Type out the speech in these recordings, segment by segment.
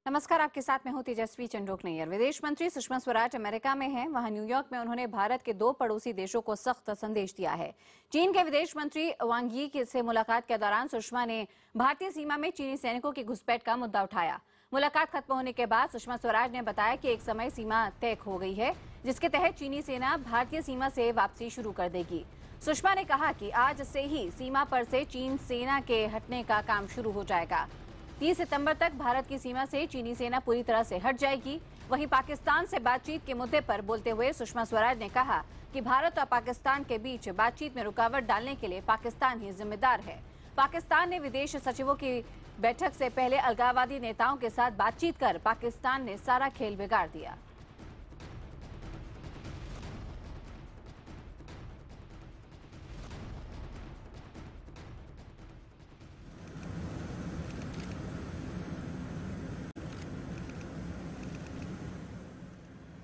नमस्कार, आपके साथ मैं हूं तेजस्वी चंडोक नैयर। विदेश मंत्री सुषमा स्वराज अमेरिका में हैं। वहां न्यूयॉर्क में उन्होंने भारत के दो पड़ोसी देशों को सख्त संदेश दिया है। चीन के विदेश मंत्री वांग यी से मुलाकात के दौरान सुषमा ने भारतीय सीमा में चीनी सैनिकों की घुसपैठ का मुद्दा उठाया। मुलाकात खत्म होने के बाद सुषमा स्वराज ने बताया कि एक समय सीमा तय हो गई है, जिसके तहत चीनी सेना भारतीय सीमा से वापसी शुरू कर देगी। सुषमा ने कहा कि आज से ही सीमा पर से चीन सेना के हटने का काम शुरू हो जाएगा। 30 सितंबर तक भारत की सीमा से चीनी सेना पूरी तरह से हट जाएगी। वहीं पाकिस्तान से बातचीत के मुद्दे पर बोलते हुए सुषमा स्वराज ने कहा कि भारत और पाकिस्तान के बीच बातचीत में रुकावट डालने के लिए पाकिस्तान ही जिम्मेदार है। पाकिस्तान ने विदेश सचिवों की बैठक से पहले अलगाववादी नेताओं के साथ बातचीत कर पाकिस्तान ने सारा खेल बिगाड़ दिया।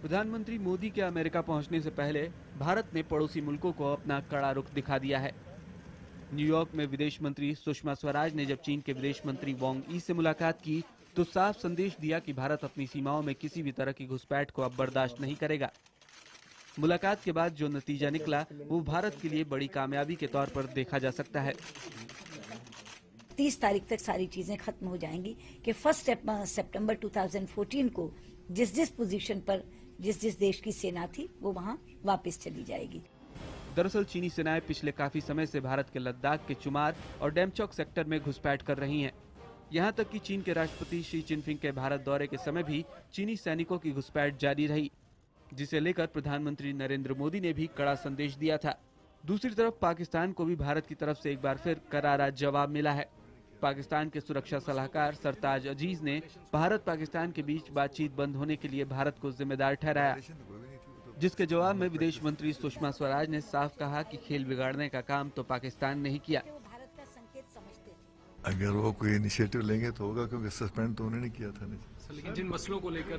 प्रधानमंत्री मोदी के अमेरिका पहुंचने से पहले भारत ने पड़ोसी मुल्कों को अपना कड़ा रुख दिखा दिया है। न्यूयॉर्क में विदेश मंत्री सुषमा स्वराज ने जब चीन के विदेश मंत्री वांग यी से मुलाकात की तो साफ संदेश दिया कि भारत अपनी सीमाओं में किसी भी तरह की घुसपैठ को अब बर्दाश्त नहीं करेगा। मुलाकात के बाद जो नतीजा निकला वो भारत के लिए बड़ी कामयाबी के तौर पर देखा जा सकता है। 30 तारीख तक सारी चीजें खत्म हो जाएंगी कि 1 सितंबर 2014 को जिस पोजीशन पर जिस देश की सेना थी वो वहां वापस चली जाएगी। दरअसल चीनी सेनाएं पिछले काफी समय से भारत के लद्दाख के चुमार और डेमचौक सेक्टर में घुसपैठ कर रही हैं। यहां तक कि चीन के राष्ट्रपति शी जिनपिंग के भारत दौरे के समय भी चीनी सैनिकों की घुसपैठ जारी रही, जिसे लेकर प्रधानमंत्री नरेंद्र मोदी ने भी कड़ा संदेश दिया था। दूसरी तरफ पाकिस्तान को भी भारत की तरफ से एक बार फिर करारा जवाब मिला है। पाकिस्तान के सुरक्षा सलाहकार सरताज अजीज ने भारत पाकिस्तान के बीच बातचीत बंद होने के लिए भारत को जिम्मेदार ठहराया, जिसके जवाब में विदेश मंत्री सुषमा स्वराज ने साफ कहा कि खेल बिगाड़ने का काम तो पाकिस्तान ने ही किया। अगर वो कोई इनिशिएटिव लेंगे तो होगा, क्योंकि सस्पेंड तो उन्होंने किया था नहीं। लेकिन जिन मसलों को लेकर,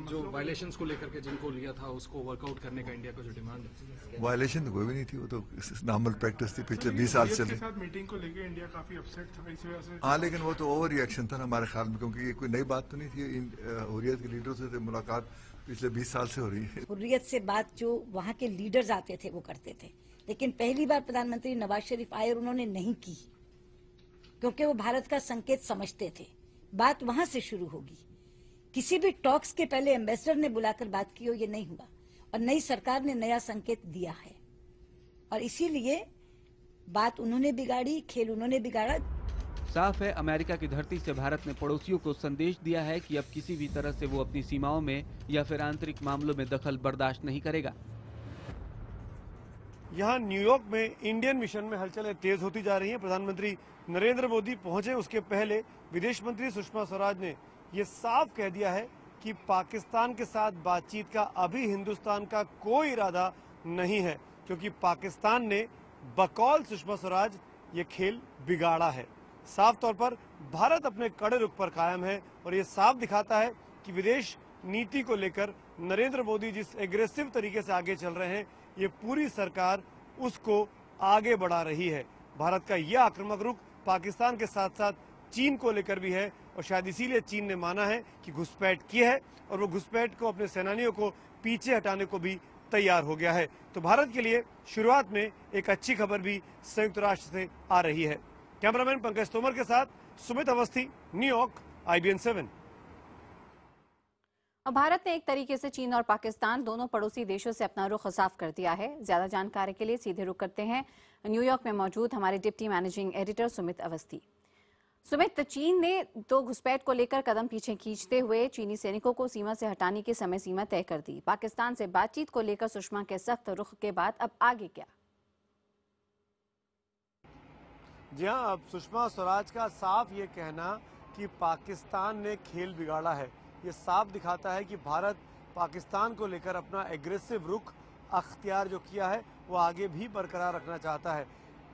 जो वायलेशंस को लेकर के जिनको लिया था, उसको वर्कआउट करने का इंडिया का जो डिमांड है, वायलेशन तो कोई भी नहीं थी, वो तो नॉर्मल प्रैक्टिस थी पिछले 20 साल से। मीटिंग को लेकर इंडिया काफी अपसेट था इस वजह से। हाँ, लेकिन वो तो ओवर रिएक्शन था हमारे ख्याल में, क्योंकि ये कोई नई बात तो नहीं थी। हुर्रियत के लीडरों से मुलाकात पिछले 20 साल से हो रही है। हुर्रियत से बात जो वहाँ के लीडर्स आते थे वो करते थे, लेकिन पहली बार प्रधानमंत्री नवाज शरीफ आए और उन्होंने नहीं की, क्योंकि वो भारत का संकेत समझते थे। बात वहां से शुरू होगी। किसी भी टॉक्स के पहले एम्बेसडर ने बुलाकर बात की हो, ये नहीं हुआ, और नई सरकार ने नया संकेत दिया है, और इसीलिए बात उन्होंने बिगाड़ी, खेल उन्होंने बिगाड़ा। साफ है, अमेरिका की धरती से भारत ने पड़ोसियों को संदेश दिया है कि अब किसी भी तरह से वो अपनी सीमाओं में या फिर आंतरिक मामलों में दखल बर्दाश्त नहीं करेगा। यहाँ न्यूयॉर्क में इंडियन मिशन में हलचलें तेज होती जा रही हैं। प्रधानमंत्री नरेंद्र मोदी पहुंचे उसके पहले विदेश मंत्री सुषमा स्वराज ने ये साफ कह दिया है कि पाकिस्तान के साथ बातचीत का अभी हिंदुस्तान का कोई इरादा नहीं है, क्योंकि पाकिस्तान ने बकौल सुषमा स्वराज ये खेल बिगाड़ा है। साफ तौर पर भारत अपने कड़े रुख पर कायम है, और ये साफ दिखाता है कि विदेश नीति को लेकर नरेंद्र मोदी जिस एग्रेसिव तरीके से आगे चल रहे हैं, ये पूरी सरकार उसको आगे बढ़ा रही है। भारत का यह आक्रामक रुख पाकिस्तान के साथ साथ चीन को लेकर भी है, और शायद इसीलिए चीन ने माना है कि घुसपैठ की है, और वो घुसपैठ को, अपने सेनानियों को पीछे हटाने को भी तैयार हो गया है। तो भारत के लिए शुरुआत में एक अच्छी खबर भी संयुक्त राष्ट्र से आ रही है। कैमरामैन पंकज तोमर के साथ सुमित अवस्थी, न्यूयॉर्क, IBN 7। भारत ने एक तरीके से चीन और पाकिस्तान दोनों पड़ोसी देशों से अपना रुख साफ कर दिया है। ज्यादा जानकारी के लिए सीधे रुख करते हैं न्यूयॉर्क में मौजूद हमारे deputy managing editor Sumit Awasthi. Sumit, चीन ने तो घुसपैठ को लेकर कदम पीछे खींचते हुए चीनी सैनिकों को सीमा से हटाने की समय सीमा तय कर दी। पाकिस्तान से बातचीत को लेकर सुषमा के सख्त रुख के बाद अब आगे क्या? जी हाँ, अब सुषमा स्वराज का साफ ये कहना कि पाकिस्तान ने खेल बिगाड़ा है, ये साफ दिखाता है कि भारत पाकिस्तान को लेकर अपना एग्रेसिव रुख अख्तियार जो किया है वो आगे भी बरकरार रखना चाहता है।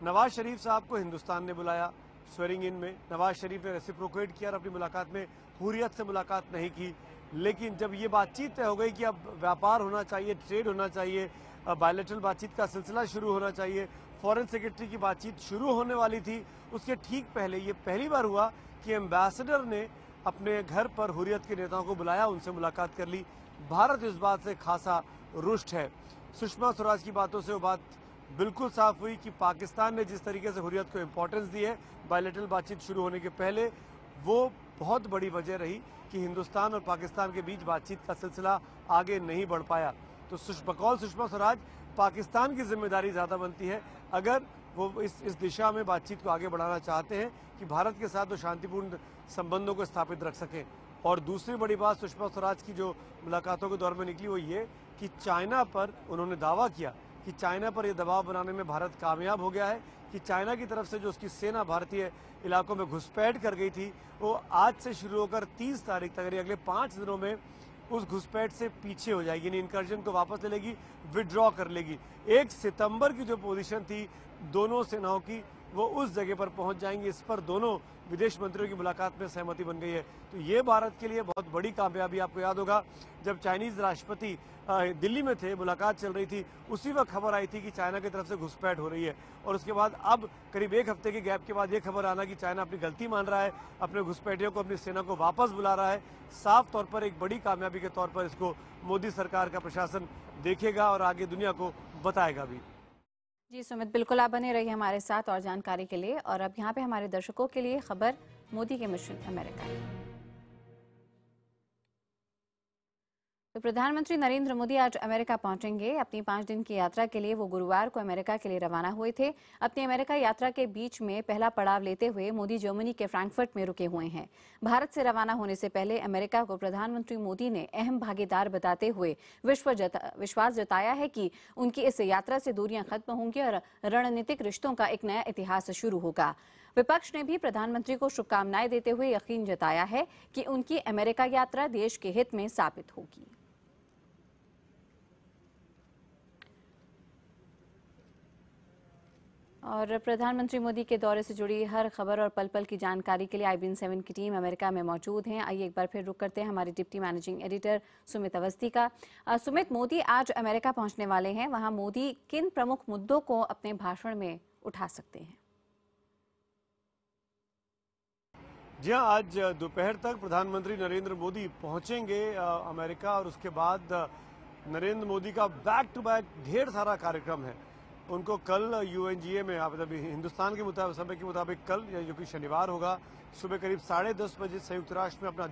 नवाज शरीफ साहब को हिंदुस्तान ने बुलाया स्वेरिंग इन में, नवाज शरीफ ने रेसिप्रोकेट किया और अपनी मुलाकात में हुर्रियत से मुलाकात नहीं की। लेकिन जब ये बातचीत तय हो गई कि अब व्यापार होना चाहिए, ट्रेड होना चाहिए, बायलैटरल बातचीत का सिलसिला शुरू होना चाहिए, फॉरेन सेक्रेटरी की बातचीत शुरू होने वाली थी, उसके ठीक पहले ये पहली बार हुआ कि एम्बेसडर ने अपने घर पर हुर्रियत के नेताओं को बुलाया, उनसे मुलाकात कर ली। भारत इस बात से खासा रुष्ट है। सुषमा स्वराज की बातों से वो बात बिल्कुल साफ हुई कि पाकिस्तान ने जिस तरीके से हुर्रियत को इम्पोर्टेंस दी है बायलैटरल बातचीत शुरू होने के पहले, वो बहुत बड़ी वजह रही कि हिंदुस्तान और पाकिस्तान के बीच बातचीत का सिलसिला आगे नहीं बढ़ पाया। तो बकौल सुषमा स्वराज पाकिस्तान की जिम्मेदारी ज़्यादा बनती है अगर वो इस दिशा में बातचीत को आगे बढ़ाना चाहते हैं कि भारत के साथ वो शांतिपूर्ण संबंधों को स्थापित रख सकें। और दूसरी बड़ी बात सुषमा स्वराज की जो मुलाकातों के दौर में निकली वो ये कि चाइना पर उन्होंने दावा किया कि चाइना पर यह दबाव बनाने में भारत कामयाब हो गया है, कि चाइना की तरफ से जो उसकी सेना भारतीय इलाकों में घुसपैठ कर गई थी वो आज से शुरू होकर 30 तारीख तक, अगले 5 दिनों में उस घुसपैठ से पीछे हो जाएगी, यानी इंकर्जन को वापस ले लेगी, विड्रॉ कर लेगी। 1 सितंबर की जो पोजीशन थी दोनों सेनाओं की, वो उस जगह पर पहुंच जाएंगी। इस पर दोनों विदेश मंत्रियों की मुलाकात में सहमति बन गई है। तो ये भारत के लिए बहुत बड़ी कामयाबी। आपको याद होगा जब चाइनीज राष्ट्रपति दिल्ली में थे, मुलाकात चल रही थी, उसी वक्त खबर आई थी कि चाइना की तरफ से घुसपैठ हो रही है। और उसके बाद अब करीब 1 हफ्ते के गैप के बाद ये खबर आना कि चाइना अपनी गलती मान रहा है, अपने घुसपैठियों को, अपनी सेना को वापस बुला रहा है। साफ तौर पर एक बड़ी कामयाबी के तौर पर इसको मोदी सरकार का प्रशासन देखेगा और आगे दुनिया को बताएगा भी। जी सुमित, बिल्कुल आप बने रहिए हमारे साथ और जानकारी के लिए। और अब यहाँ पे हमारे दर्शकों के लिए खबर मोदी के मिशन अमेरिका। तो प्रधानमंत्री नरेंद्र मोदी आज अमेरिका पहुंचेंगे। अपनी 5 दिन की यात्रा के लिए वो गुरुवार को अमेरिका के लिए रवाना हुए थे। अपनी अमेरिका यात्रा के बीच में पहला पड़ाव लेते हुए मोदी जर्मनी के फ्रैंकफर्ट में रुके हुए हैं। भारत से रवाना होने से पहले अमेरिका को प्रधानमंत्री मोदी ने अहम भागीदार बताते हुए विश्वास जताया है कि उनकी इस यात्रा से दूरियां खत्म होंगी और रणनीतिक रिश्तों का एक नया इतिहास शुरू होगा। विपक्ष ने भी प्रधानमंत्री को शुभकामनाएं देते हुए यकीन जताया है कि उनकी अमेरिका यात्रा देश के हित में साबित होगी। और प्रधानमंत्री मोदी के दौरे से जुड़ी हर खबर और पल पल की जानकारी के लिए IBN 7 की टीम अमेरिका में मौजूद हैं। आइए एक बार फिर रुक करते हैं हमारे deputy managing editor Sumit Awasthi का। सुमित, मोदी आज अमेरिका पहुंचने वाले हैं, वहां मोदी किन प्रमुख मुद्दों को अपने भाषण में उठा सकते हैं? जी हाँ, आज दोपहर तक प्रधानमंत्री नरेंद्र मोदी पहुंचेंगे अमेरिका और उसके बाद नरेंद्र मोदी का बैक टू बैक ढेर सारा कार्यक्रम है। उनको कल UNGA में हिंदुस्तान के मुताबिक समय के मुताबिक कल जो कि शनिवार होगा सुबह करीब 10:30 बजे संयुक्त राष्ट्र में अपना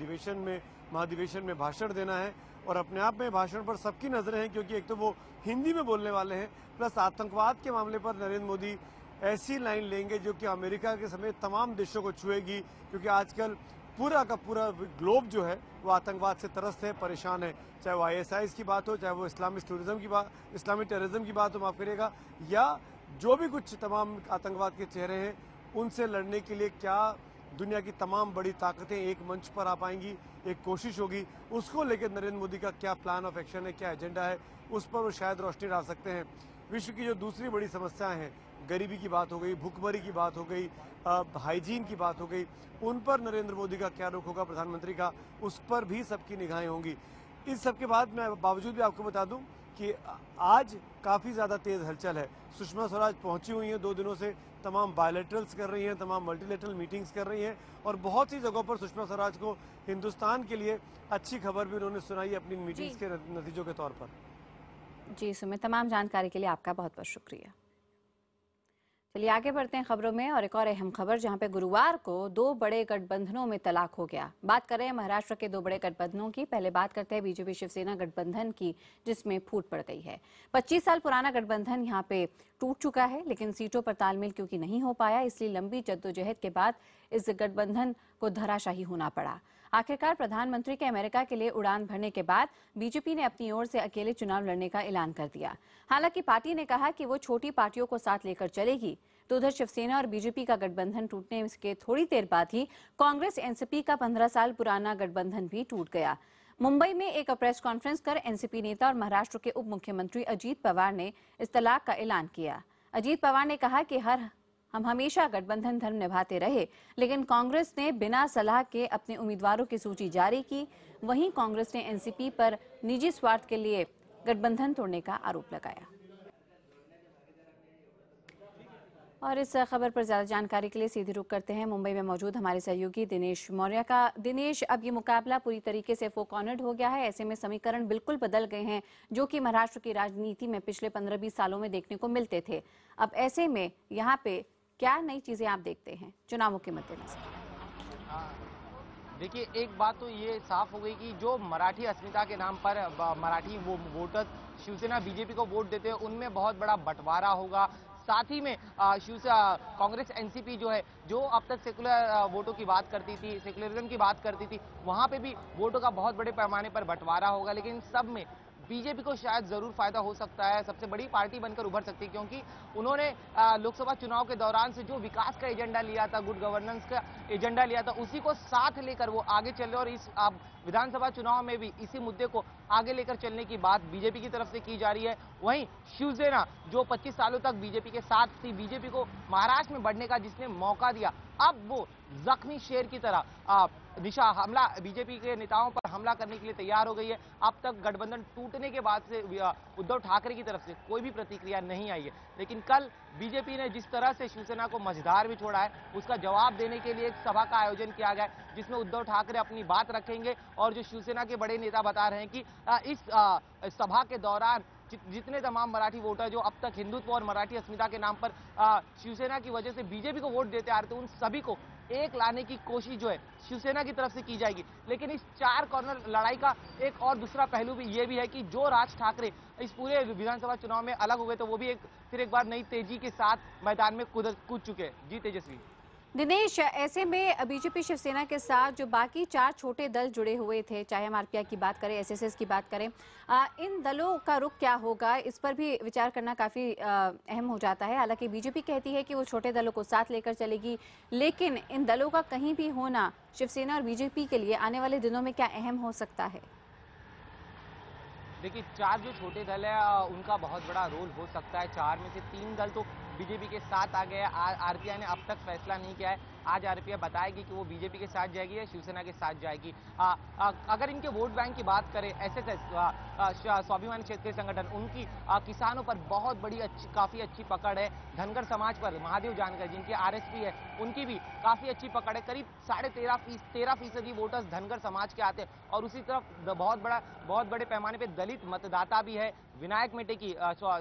महाधिवेशन में भाषण देना है। और अपने आप में भाषण पर सबकी नजरें हैं क्योंकि एक तो वो हिंदी में बोलने वाले हैं, प्लस आतंकवाद के मामले पर नरेंद्र मोदी ऐसी लाइन लेंगे जो कि अमेरिका के समेत तमाम देशों को छुएगी, क्योंकि आजकल पूरा का पूरा ग्लोब जो है वो आतंकवाद से त्रस्त है, परेशान है। चाहे वो ISIS की बात हो, चाहे वो इस्लामिक टेररिज्म की बात हो, माफ करिएगा, या जो भी कुछ तमाम आतंकवाद के चेहरे हैं, उनसे लड़ने के लिए क्या दुनिया की तमाम बड़ी ताकतें एक मंच पर आ पाएंगी, एक कोशिश होगी। उसको लेकर नरेंद्र मोदी का क्या प्लान ऑफ एक्शन है, क्या एजेंडा है, उस पर वो शायद रोशनी डाल सकते हैं। विश्व की जो दूसरी बड़ी समस्याएं हैं, गरीबी की बात हो गई, भूखमरी की बात हो गई, हाइजीन की बात हो गई, उन पर नरेंद्र मोदी का क्या रुख होगा, प्रधानमंत्री का, उस पर भी सबकी निगाहें होंगी। इस सब के बाद मैं बावजूद भी आपको बता दूं कि आज काफ़ी ज़्यादा तेज़ हलचल है। सुषमा स्वराज पहुंची हुई हैं 2 दिनों से, तमाम बायलैटरल्स कर रही हैं, तमाम मल्टीलैटरल मीटिंग्स कर रही हैं और बहुत सी जगहों पर सुषमा स्वराज को हिंदुस्तान के लिए अच्छी खबर भी उन्होंने सुनाई अपनी मीटिंग्स के नतीजों के तौर पर। जी सुमित, तमाम जानकारी के लिए आपका बहुत बहुत शुक्रिया। चलिए आगे बढ़ते हैं खबरों में और एक और अहम खबर जहां पे गुरुवार को 2 बड़े गठबंधनों में तलाक हो गया। बात कर रहे हैं महाराष्ट्र के 2 बड़े गठबंधनों की। पहले बात करते हैं बीजेपी शिवसेना गठबंधन की, जिसमें फूट पड़ गई है। 25 साल पुराना गठबंधन यहां पे टूट चुका है, लेकिन सीटों पर तालमेल क्योंकि नहीं हो पाया, इसलिए लंबी जद्दोजहद के बाद इस गठबंधन को धराशायी होना पड़ा। आखिरकार प्रधानमंत्री के अमेरिका के लिए उड़ान भरने के बाद बीजेपी ने अपनी ओर से अकेले चुनाव लड़ने का ऐलान कर दिया। हालांकि पार्टी ने कहा कि वो छोटी पार्टियों को साथ लेकर चलेगी। तो उधर शिवसेना और बीजेपी का गठबंधन टूटने के थोड़ी देर बाद ही कांग्रेस एनसीपी का 15 साल पुराना गठबंधन भी टूट गया। मुंबई में एक प्रेस कॉन्फ्रेंस कर एनसीपी नेता और महाराष्ट्र के उप मुख्यमंत्री अजीत पवार ने इस तलाक का ऐलान किया। अजीत पवार ने कहा कि हम हमेशा गठबंधन धर्म निभाते रहे, लेकिन कांग्रेस ने बिना सलाह के अपने उम्मीदवारों की सूची जारी की। वहीं कांग्रेस ने एनसीपी पर निजी स्वार्थ के लिए गठबंधन तोड़ने का आरोप लगाया। और इस खबर पर ज्यादा जानकारी के लिए सीधी रुख करते हैं मुंबई में मौजूद हमारे सहयोगी दिनेश मौर्य का। दिनेश, अब ये मुकाबला पूरी तरीके से फोर कॉर्नर्ड हो गया है, ऐसे में समीकरण बिल्कुल बदल गए हैं जो कि महाराष्ट्र की राजनीति में पिछले 15-20 सालों में देखने को मिलते थे। अब ऐसे में यहाँ पे क्या नई चीजें आप देखते हैं चुनावों के मद्देनजर? देखिए, एक बात तो ये साफ हो गई कि जो मराठी अस्मिता के नाम पर मराठी वोटर शिवसेना बीजेपी को वोट देते हैं उनमें बहुत बड़ा बंटवारा होगा। साथ ही में कांग्रेस एनसीपी जो है, जो अब तक सेकुलर वोटों की बात करती थी, सेकुलरिज्म की बात करती थी, वहां पे भी वोटों का बहुत बड़े पैमाने पर बंटवारा होगा। लेकिन सब में बीजेपी को शायद जरूर फायदा हो सकता है, सबसे बड़ी पार्टी बनकर उभर सकती है, क्योंकि उन्होंने लोकसभा चुनाव के दौरान से जो विकास का एजेंडा लिया था, गुड गवर्नेंस का एजेंडा लिया था, उसी को साथ लेकर वो आगे चल रहे और इस विधानसभा चुनाव में भी इसी मुद्दे को आगे लेकर चलने की बात बीजेपी की तरफ से की जा रही है। वहीं शिवसेना जो 25 सालों तक बीजेपी के साथ थी, बीजेपी को महाराष्ट्र में बढ़ने का जिसने मौका दिया, अब वो जख्मी शेर की तरह दिशा हमला बीजेपी के नेताओं पर हमला करने के लिए तैयार हो गई है। अब तक गठबंधन टूटने के बाद से उद्धव ठाकरे की तरफ से कोई भी प्रतिक्रिया नहीं आई है, लेकिन कल बीजेपी ने जिस तरह से शिवसेना को मझधार भी छोड़ा है, उसका जवाब देने के लिए एक सभा का आयोजन किया गया है, जिसमें उद्धव ठाकरे अपनी बात रखेंगे। और जो शिवसेना के बड़े नेता बता रहे हैं कि इस सभा के दौरान जितने तमाम मराठी वोटर जो अब तक हिंदुत्व और मराठी अस्मिता के नाम पर शिवसेना की वजह से बीजेपी को वोट देते आ रहे थे, उन सभी को एक लाने की कोशिश जो है शिवसेना की तरफ से की जाएगी। लेकिन इस 4 कॉर्नर लड़ाई का एक और दूसरा पहलू भी ये भी है कि जो राज ठाकरे इस पूरे विधानसभा चुनाव में अलग हुए, तो वो भी फिर एक बार नई तेजी के साथ मैदान में कूद चुके हैं। जी तेजस्वी। दिनेश, ऐसे में बीजेपी शिवसेना के साथ जो बाकी 4 छोटे दल जुड़े हुए थे, चाहे हम आरपीआई की बात करें, एसएसएस की बात करें, इन दलों का रुख क्या होगा, इस पर भी विचार करना काफी अहम हो जाता है। हालांकि बीजेपी कहती है कि वो छोटे दलों को साथ लेकर चलेगी, लेकिन इन दलों का कहीं भी होना शिवसेना और बीजेपी के लिए आने वाले दिनों में क्या अहम हो सकता है? देखिए, 4 जो छोटे दल है उनका बहुत बड़ा रोल हो सकता है। 4 में से 3 दल तो बीजेपी के साथ आ गए। आरपीआई ने अब तक फैसला नहीं किया है। आज आरपीआई बताएगी कि वो बीजेपी के साथ जाएगी या शिवसेना के साथ जाएगी। अगर इनके वोट बैंक की बात करें, एसएसएस स्वाभिमान क्षेत्रीय संगठन, उनकी किसानों पर बहुत बड़ी काफी अच्छी पकड़ है। धनगर समाज पर महादेव जानकर जिनकी आरएसपी है, उनकी भी काफी अच्छी पकड़ है। करीब 13.5% वोटर्स धनगर समाज के आते हैं। और उसी तरफ बहुत बड़े पैमाने पे दलित मतदाता भी है। विनायक मेटे की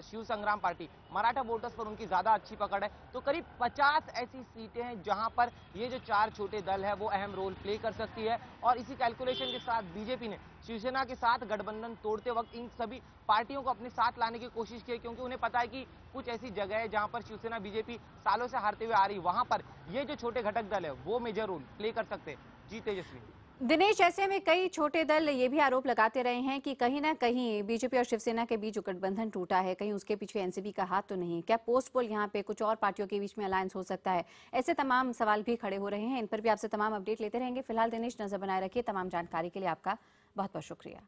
शिव संग्राम पार्टी, मराठा वोटर्स पर उनकी ज्यादा अच्छी पकड़ है। तो करीब 50 ऐसी सीटें हैं जहां पर ये जो 4 छोटे दल है वो अहम रोल प्ले कर सकती है। और इसी कैलकुलेशन के साथ बीजेपी ने शिवसेना के साथ गठबंधन तोड़ते वक्त इन सभी पार्टियों को अपने साथ लाने की कोशिश की, क्योंकि उन्हें पता है कि कुछ ऐसी जगह है जहां पर शिवसेना बीजेपी सालों से हारते हुए आ रही, वहां पर ये जो छोटे घटक दल है वो मेजर रोल प्ले कर सकते हैं। जी तेजस्वी। दिनेश, ऐसे में कई छोटे दल ये भी आरोप लगाते रहे हैं कि कहीं ना कहीं बीजेपी और शिवसेना के बीच जो गठबंधन टूटा है, कहीं उसके पीछे एनसीपी का हाथ तो नहीं, क्या पोस्ट पोल यहाँ पे कुछ और पार्टियों के बीच में अलायंस हो सकता है? ऐसे तमाम सवाल भी खड़े हो रहे हैं, इन पर भी आपसे तमाम अपडेट लेते रहेंगे। फिलहाल दिनेश, नजर बनाए रखिए। तमाम जानकारी के लिए आपका बहुत बहुत शुक्रिया।